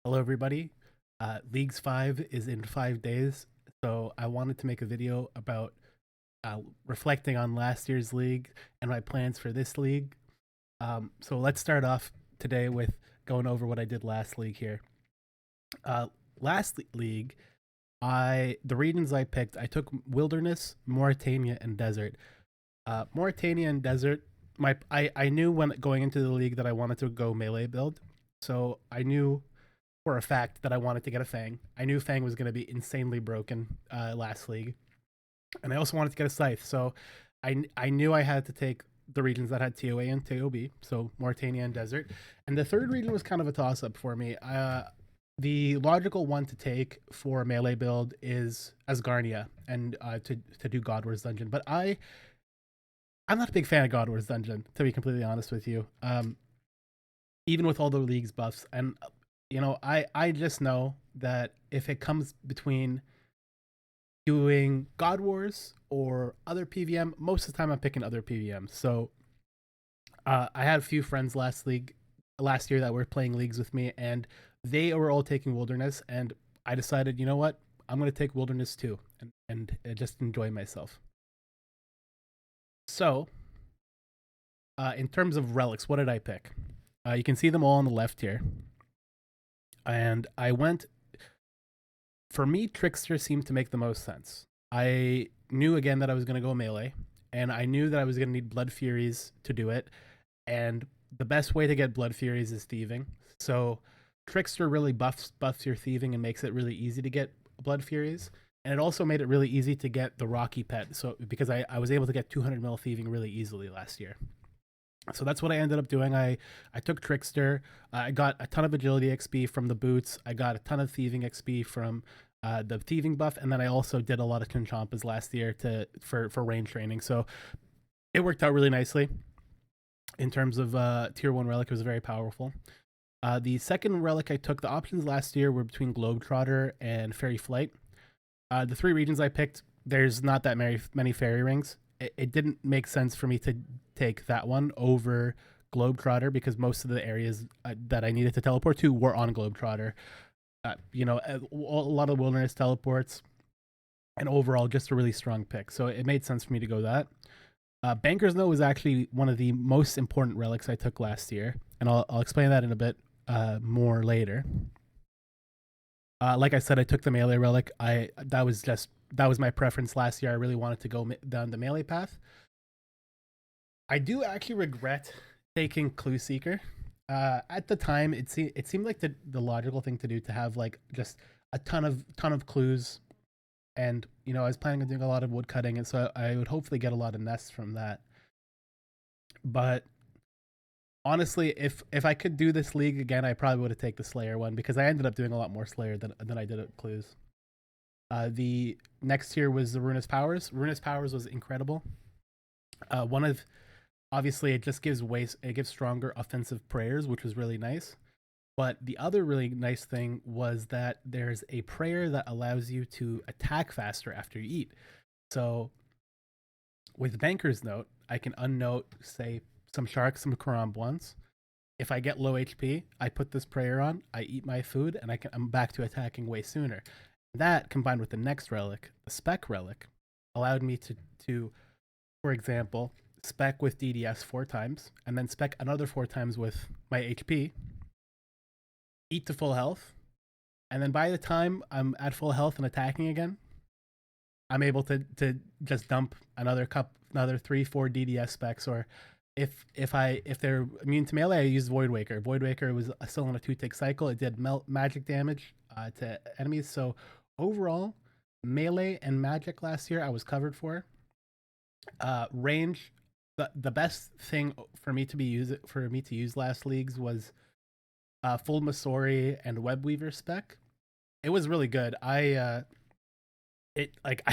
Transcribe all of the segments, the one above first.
Hello, everybody. Leagues 5 is in 5 days, so I wanted to make a video about reflecting on last year's league and my plans for this league. So let's start off today with going over what I did last league here. Last league, the regions I picked, I took Wilderness, Mauritania, and Desert. Mauritania and Desert, I knew when going into the league that I wanted to go melee build, so I knew for a fact that I wanted to get a Fang. I knew Fang was going to be insanely broken last league, and I also wanted to get a Scythe. So I knew I had to take the regions that had TOA and TOB, so Mauritania and Desert. And the third region was kind of a toss up for me. The logical one to take for a melee build is Asgarnia and to do God Wars Dungeon, but I'm not a big fan of God Wars Dungeon, to be completely honest with you. Even with all the league's buffs, and I just know that if it comes between doing God Wars or other PVM, most of the time I'm picking other PVM. So I had a few friends last year that were playing leagues with me, and they were all taking Wilderness, and I decided, you know what, I'm gonna take Wilderness too, and just enjoy myself. So, in terms of relics, what did I pick? You can see them all on the left here. And I went, for me, Trickster seemed to make the most sense. I knew again that I was going to go melee, and I knew that I was going to need Blood Furies to do it. And the best way to get Blood Furies is thieving. So Trickster really buffs your thieving and makes it really easy to get Blood Furies. And it also made it really easy to get the Rocky Pet. So because I was able to get 200 mil thieving really easily last year. So that's what I ended up doing. I took Trickster. I got a ton of agility XP from the boots. I got a ton of thieving XP from the thieving buff, and then I also did a lot of Chinchampas last year for range training. So it worked out really nicely. In terms of tier 1 relic, it was very powerful. The second relic I took, the options last year were between Globetrotter and Fairy Flight. The three regions I picked, there's not that many fairy rings. It didn't make sense for me to take that one over Globetrotter because most of the areas that I needed to teleport to were on Globetrotter. A lot of wilderness teleports, and overall just a really strong pick. So it made sense for me to go that. Banker's Note was actually one of the most important relics I took last year, and I'll explain that in a bit more later. Like I said, I took the melee relic. That was my preference last year. I really wanted to go down the melee path. I do actually regret taking Clue Seeker. At the time, it seemed like the logical thing to do to have like just a ton of clues, and I was planning on doing a lot of wood cutting, and so I would hopefully get a lot of nests from that. But honestly, if I could do this league again, I probably would have taken the Slayer one because I ended up doing a lot more Slayer than I did at Clues. The next tier was the Ruinous Powers. Ruinous Powers was incredible. One of Obviously it just gives stronger offensive prayers, which was really nice. But the other really nice thing was that there's a prayer that allows you to attack faster after you eat. So with Banker's Note, I can unnote, say, some sharks, some Karamb ones. If I get low HP, I put this prayer on, I eat my food, and I'm back to attacking way sooner. That, combined with the next relic, the Spec relic, allowed me to for example, spec with DDS 4 times, and then spec another 4 times with my HP, eat to full health, and then by the time I'm at full health and attacking again, I'm able to just dump another 3-4 DDS specs. Or if they're immune to melee, I use Void Waker. Void Waker was still on a 2-tick cycle. It did magic damage to enemies. So overall, melee and magic last year I was covered for. Range, the best thing for me to use last leagues was full Masori and Webweaver spec. It was really good. I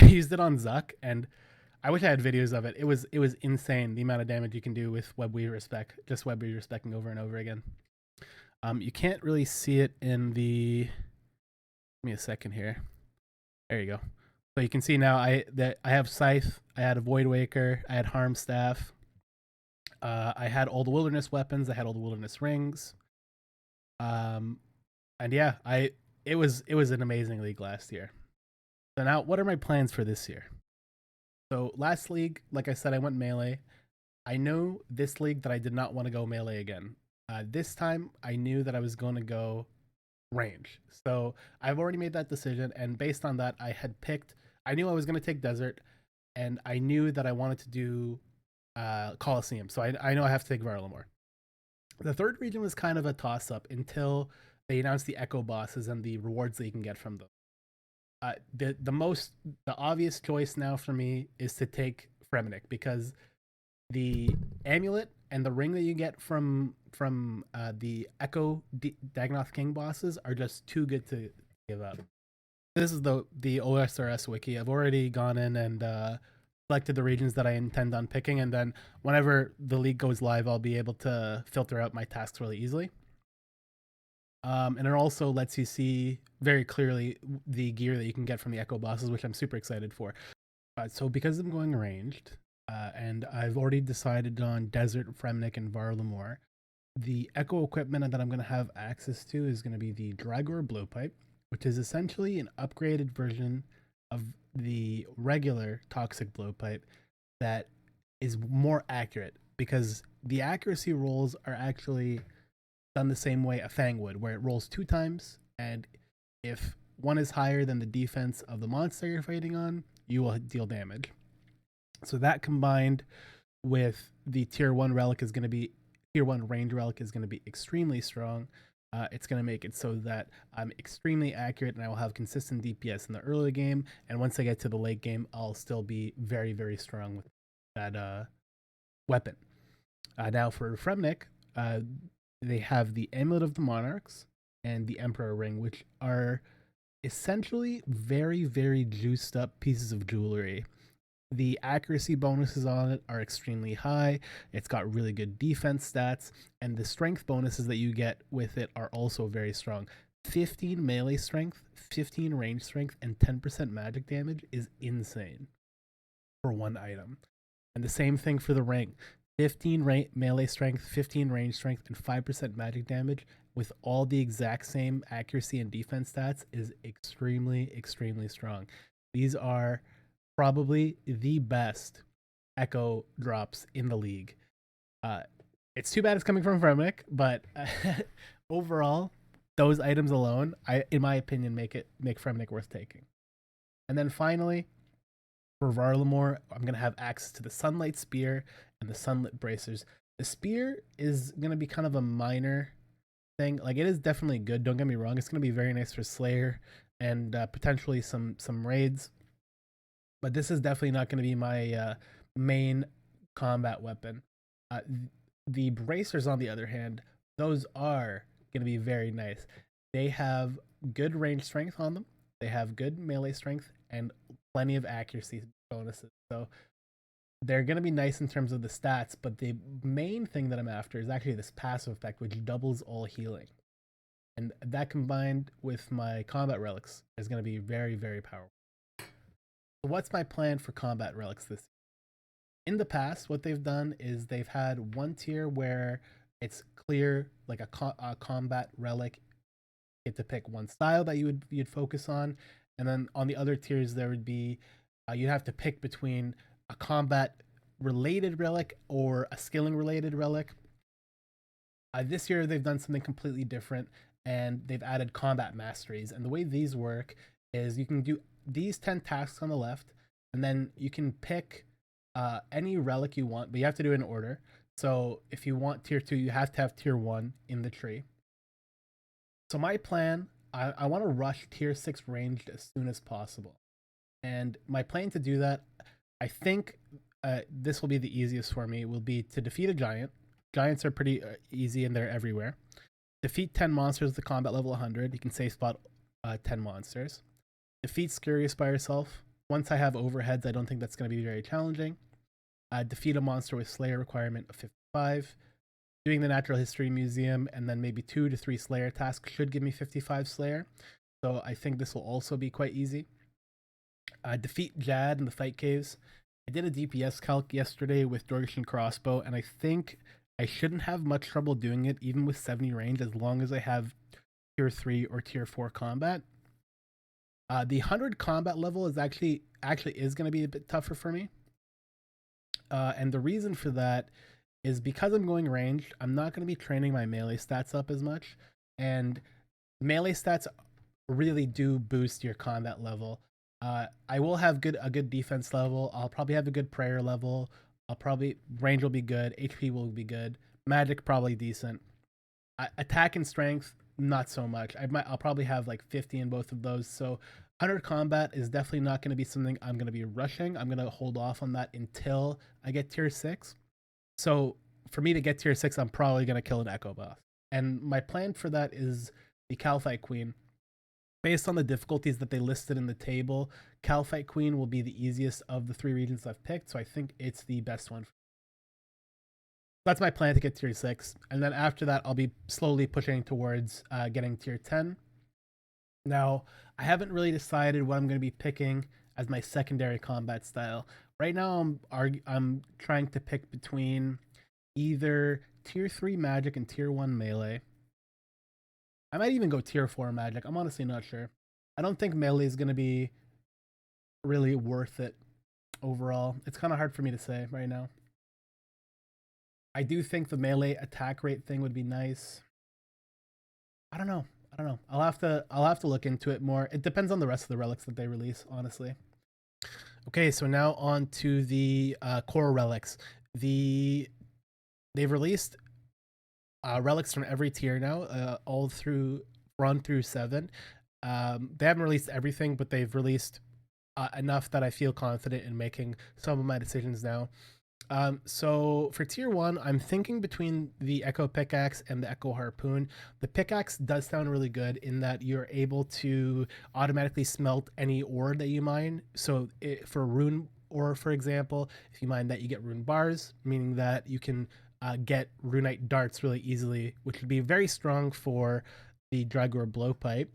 used it on Zuck, and I wish I had videos of it. It was insane the amount of damage you can do with Webweaver spec, just Webweaver specking over and over again. You can't really see it in the. Give me a second here. There you go. So you can see now I have Scythe, I had a Void Waker, I had Harm Staff, I had all the Wilderness weapons, I had all the Wilderness rings. And yeah, I it was an amazing league last year. So now, what are my plans for this year? So last league, like I said, I went melee. I know this league that I did not want to go melee again. This time, I knew that I was going to go range. So I've already made that decision, and based on that, I had picked. I knew I was going to take desert, and I knew that I wanted to do Coliseum. So I know I have to take Varlamore. The third region was kind of a toss up until they announced the Echo bosses and the rewards that you can get from them. The obvious choice now for me is to take Fremenic because the amulet and the ring that you get from the Echo Dagonoth King bosses are just too good to give up. This is the OSRS wiki. I've already gone in and selected the regions that I intend on picking, and then whenever the league goes live, I'll be able to filter out my tasks really easily. And it also lets you see very clearly the gear that you can get from the Echo bosses, which I'm super excited for. So because I'm going ranged, and I've already decided on Desert, Fremnic, and Varlamore, the Echo equipment that I'm going to have access to is going to be the Dragor Blowpipe, which is essentially an upgraded version of the regular Toxic Blowpipe that is more accurate because the accuracy rolls are actually done the same way a Fang would, where it rolls 2 times, and if one is higher than the defense of the monster you're fighting on, you will deal damage. So that combined with the tier 1 relic is going to be tier 1 range relic is going to be extremely strong. It's going to make it so that I'm extremely accurate and I will have consistent DPS in the early game. And once I get to the late game, I'll still be very, very strong with that weapon. Now for Fremnic, they have the Amulet of the Monarchs and the Emperor Ring, which are essentially very, very juiced up pieces of jewelry. The accuracy bonuses on it are extremely high. It's got really good defense stats, and the strength bonuses that you get with it are also very strong. 15 melee strength, 15 range strength, and 10% magic damage is insane for one item. And the same thing for the ring. 15 melee strength, 15 range strength, and 5% magic damage with all the exact same accuracy and defense stats is extremely, extremely strong. These are probably the best Echo drops in the league. Uh, it's too bad it's coming from Vermic, but overall, those items alone, in my opinion, make Fremnic worth taking. And then finally, for Varlamore, I'm gonna have access to the Sunlight Spear and the Sunlit Bracers. The spear is gonna be kind of a minor thing. Like it is definitely good. Don't get me wrong. It's gonna be very nice for Slayer and potentially some raids. But this is definitely not going to be my main combat weapon. Uh, the bracers, on the other hand, those are going to be very nice. They have good range strength on them. They have good melee strength and plenty of accuracy bonuses. So they're going to be nice in terms of the stats. But the main thing that I'm after is actually this passive effect, which doubles all healing. And that combined with my combat relics is going to be very, very powerful. So what's my plan for combat relics this year? In the past, what they've done is they've had one tier where it's clear, like a combat relic. You get to pick one style that you'd focus on, and then on the other tiers there would be you'd have to pick between a combat related relic or a skilling related relic. This year they've done something completely different, and they've added combat masteries. And the way these work is you can do these 10 tasks on the left, and then you can pick any relic you want, but you have to do it in order. So if you want tier 2, you have to have tier 1 in the tree. So my plan, I want to rush tier 6 ranged as soon as possible. And my plan to do that, I think this will be the easiest for me, will be to defeat a giant. Giants are pretty easy and they're everywhere. Defeat 10 monsters with the combat level 100. You can safe spot 10 monsters. Defeat Scurious by yourself. Once I have overheads, I don't think that's going to be very challenging. Defeat a monster with Slayer requirement of 55. Doing the Natural History Museum and then maybe 2 to 3 Slayer tasks should give me 55 Slayer. So I think this will also be quite easy. Defeat Jad in the Fight Caves. I did a DPS calc yesterday with Dorgishan Crossbow, and I think I shouldn't have much trouble doing it, even with 70 range, as long as I have tier 3 or tier 4 combat. The 100 combat level is actually is going to be a bit tougher for me. And the reason for that is because I'm going ranged, I'm not going to be training my melee stats up as much. And melee stats really do boost your combat level. I will have a good defense level. I'll probably have a good prayer level. I'll probably range will be good. HP will be good. Magic probably decent. Attack and strength not so much. I'll probably have like 50 in both of those. So 100 combat is definitely not going to be something I'm going to be rushing. I'm going to hold off on that until I get tier 6. So for me to get tier 6, I'm probably going to kill an Echo Boss. And my plan for that is the Calphite Queen. Based on the difficulties that they listed in the table, Calphite Queen will be the easiest of the 3 regions I've picked, so I think it's the best one. That's my plan to get tier 6, and then after that, I'll be slowly pushing towards getting tier 10. Now, I haven't really decided what I'm going to be picking as my secondary combat style. Right now, I'm trying to pick between either tier 3 magic and tier 1 melee. I might even go tier 4 magic. I'm honestly not sure. I don't think melee is going to be really worth it overall. It's kind of hard for me to say right now. I do think the melee attack rate thing would be nice. I don't know. I'll have to look into it more. It depends on the rest of the relics that they release, honestly. Okay, so now on to the core relics. They've released relics from every tier now, all through run through 7. They haven't released everything, but they've released enough that I feel confident in making some of my decisions now. So for tier 1, I'm thinking between the Echo Pickaxe and the Echo Harpoon. The Pickaxe does sound really good in that you're able to automatically smelt any ore that you mine. So for rune ore, for example, if you mine that, you get rune bars, meaning that you can get runite darts really easily, which would be very strong for the Dragor Blowpipe,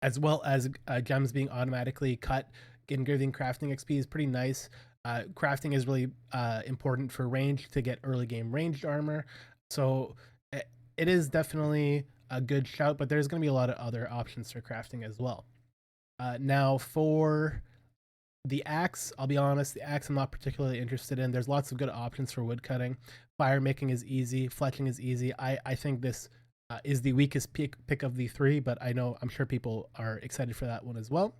as well as gems being automatically cut. Engraving crafting XP is pretty nice. Crafting is really important for range to get early game ranged armor. So it is definitely a good shout, but there's going to be a lot of other options for crafting as well. Now for the axe, I'll be honest, the axe I'm not particularly interested in. There's lots of good options for wood cutting. Fire making is easy. Fletching is easy. I think this is the weakest pick of the 3, but I'm sure people are excited for that one as well.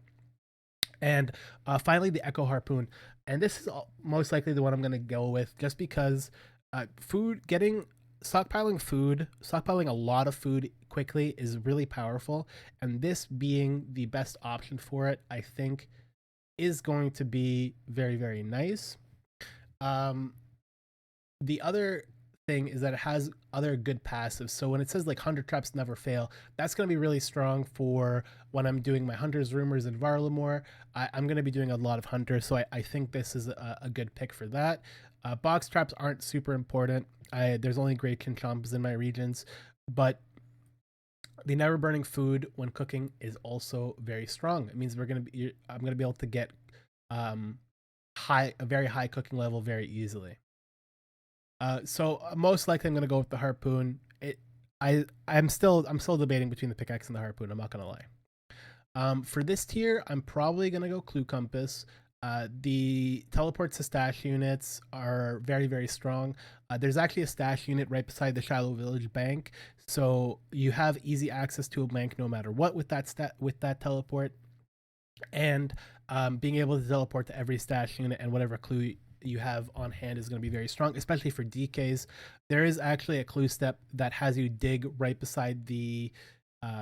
And finally, the Echo Harpoon. And this is most likely the one I'm going to go with just because stockpiling a lot of food quickly is really powerful. And this being the best option for it, I think is going to be very, very nice. The other thing is that it has other good passives. So when it says like 100 traps never fail, that's going to be really strong for when I'm doing my Hunter's Rumors in Varlamore. I'm going to be doing a lot of Hunters, so I think this is a good pick for that. Box traps aren't super important. There's only great Kinchomps in my regions, but the never burning food when cooking is also very strong. It means I'm going to be able to get a very high cooking level very easily. So most likely I'm going to go with the harpoon. I'm still debating between the pickaxe and the harpoon. I'm not going to lie. For this tier, I'm probably going to go Clue Compass. The teleports to stash units are very, very strong. There's actually a stash unit right beside the Shiloh Village bank, so you have easy access to a bank no matter what with that teleport. And being able to teleport to every stash unit and whatever clue you have on hand is going to be very strong, especially for DKs. There is actually a clue step that has you dig right beside the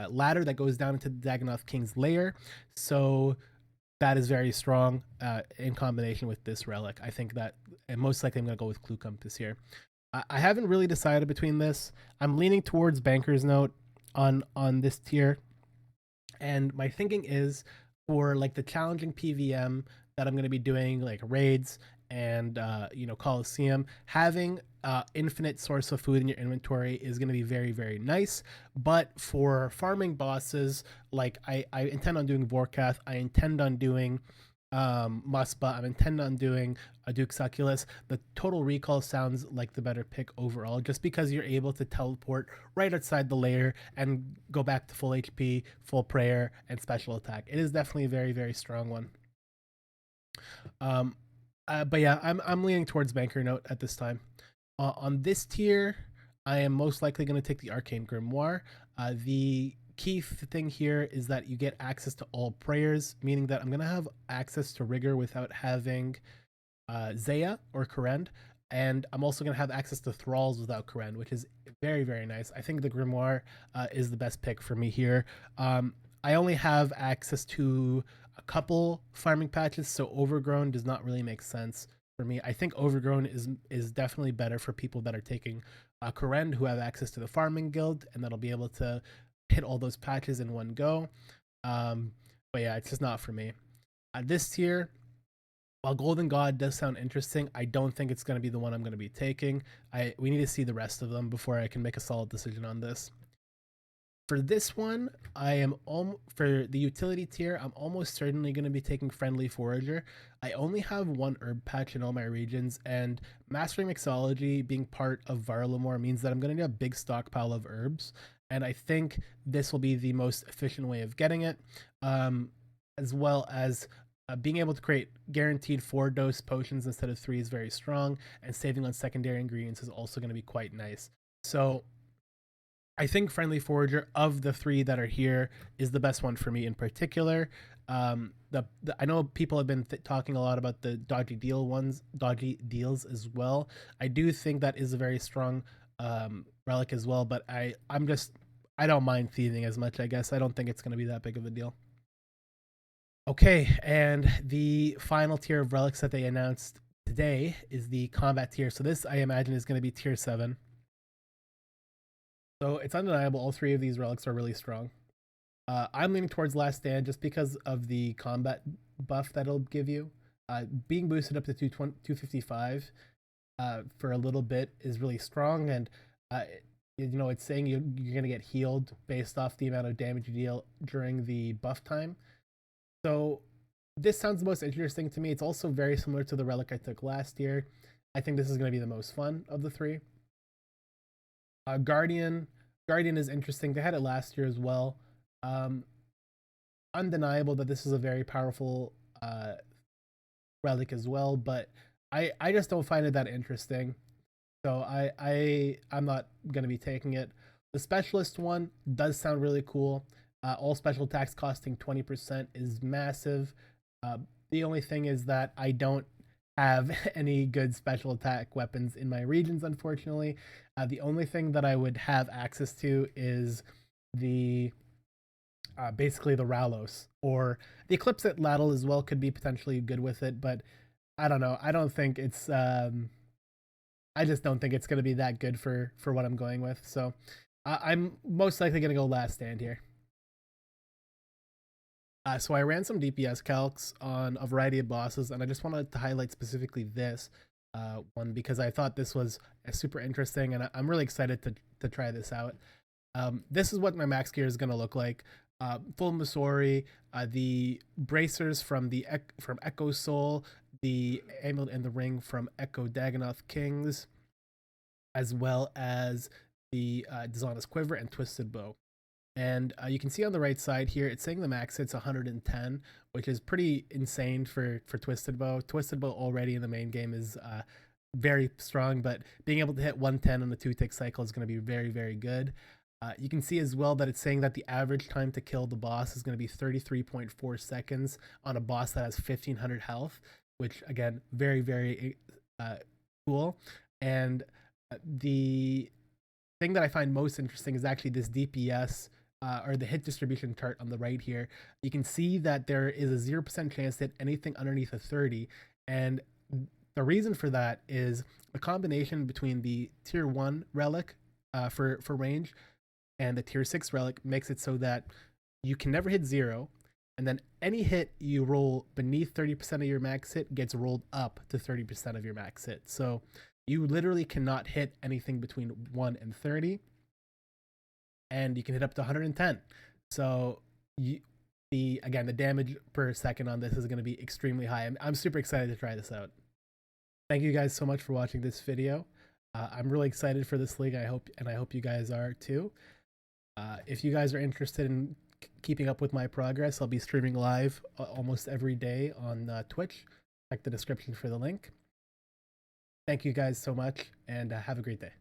ladder that goes down into the Dagonoth King's lair. So that is very strong in combination with this relic. I think that, and most likely I'm going to go with Clue Compass here. I haven't really decided between this. I'm leaning towards Banker's Note on this tier. And my thinking is for like the challenging PVM that I'm going to be doing, like raids and Coliseum, having infinite source of food in your inventory is going to be very, very nice. But for farming bosses, like I intend on doing Vorkath, I intend on doing Must, but I'm intending on doing a Duke Succulus. The total recall sounds like the better pick overall, just because you're able to teleport right outside the layer and go back to full HP, full prayer, and special attack. It is definitely a very, very strong one. Um, but yeah, I'm leaning towards Banker Note at this time. On this tier, I am most likely going to take the Arcane Grimoire. The key thing here is that you get access to all prayers, meaning that I'm going to have access to Rigor without having Zaya or Karen. And I'm also going to have access to Thralls without Karen, which is very, very nice. I think the Grimoire is the best pick for me here. I only have access to a couple farming patches, so Overgrown does not really make sense for me. I think Overgrown is definitely better for people that are taking Karen, who have access to the farming guild, and that'll be able to hit all those patches in one go. But yeah, it's just not for me. This tier, while Golden God does sound interesting, I don't think it's going to be the one I'm going to be taking. We need to see the rest of them before I can make a solid decision on this. For this one, for the utility tier, I'm almost certainly going to be taking Friendly Forager. I only have one herb patch in all my regions, and Mastering Mixology being part of Varlamore means that I'm going to need a big stockpile of herbs, and I think this will be the most efficient way of getting it, as well as being able to create guaranteed 4-dose potions instead of 3 is very strong, and saving on secondary ingredients is also going to be quite nice. So I think Friendly Forager of the 3 that are here is the best one for me in particular. I know people have been talking a lot about the dodgy deals as well. I do think that is a very strong relic as well, but I don't mind thieving as much. I guess I don't think it's going to be that big of a deal. Okay, and the final tier of relics that they announced today is the combat tier. So this, I imagine, is going to be tier 7. So it's undeniable all 3 of these relics are really strong. I'm leaning towards Last Stand just because of the combat buff that it'll give you. Being boosted up to 255 for a little bit is really strong, and it's saying you're going to get healed based off the amount of damage you deal during the buff time. So this sounds the most interesting to me. It's also very similar to the relic I took last year. I think this is going to be the most fun of the 3. Guardian is interesting. They had it last year as well. Undeniable that this is a very powerful relic as well, but I just don't find it that interesting. So I'm not gonna be taking it. The specialist one does sound really cool. All special attacks costing 20% is massive. The only thing is that I don't have any good special attack weapons in my regions, unfortunately. The only thing that I would have access to is the basically the Ralos, or the Eclipse at Ladle as well could be potentially good with it, but I don't know. I don't think it's I just don't think it's going to be that good for what I'm going with. So I'm most likely going to go Last Stand here. So I ran some DPS calcs on a variety of bosses, and I just wanted to highlight specifically this one because I thought this was super interesting, and I'm really excited to try this out. This is what my max gear is going to look like. Full Missouri, the bracers from Echo Soul, the amulet and the ring from Echo Dagonoth Kings, as well as the Dishonest Quiver and Twisted Bow. And you can see on the right side here, it's saying the max hits 110, which is pretty insane for Twisted Bow. Twisted Bow already in the main game is very strong, but being able to hit 110 on the 2-tick cycle is going to be very, very good. You can see as well that it's saying that the average time to kill the boss is going to be 33.4 seconds on a boss that has 1500 health, which again, very, very cool. And the thing that I find most interesting is actually this DPS or the hit distribution chart on the right here. You can see that there is a 0% chance to hit anything underneath a 30. And the reason for that is a combination between the tier 1 relic for range and the tier 6 relic makes it so that you can never hit 0, and then any hit you roll beneath 30% of your max hit gets rolled up to 30% of your max hit. So you literally cannot hit anything between 1 and 30, and you can hit up to 110. So the damage per second on this is going to be extremely high. I'm super excited to try this out. Thank you guys so much for watching this video. I'm really excited for this league. I hope you guys are too. If you guys are interested in keeping up with my progress, I'll be streaming live almost every day on Twitch. Check the description for the link. Thank you guys so much, and have a great day.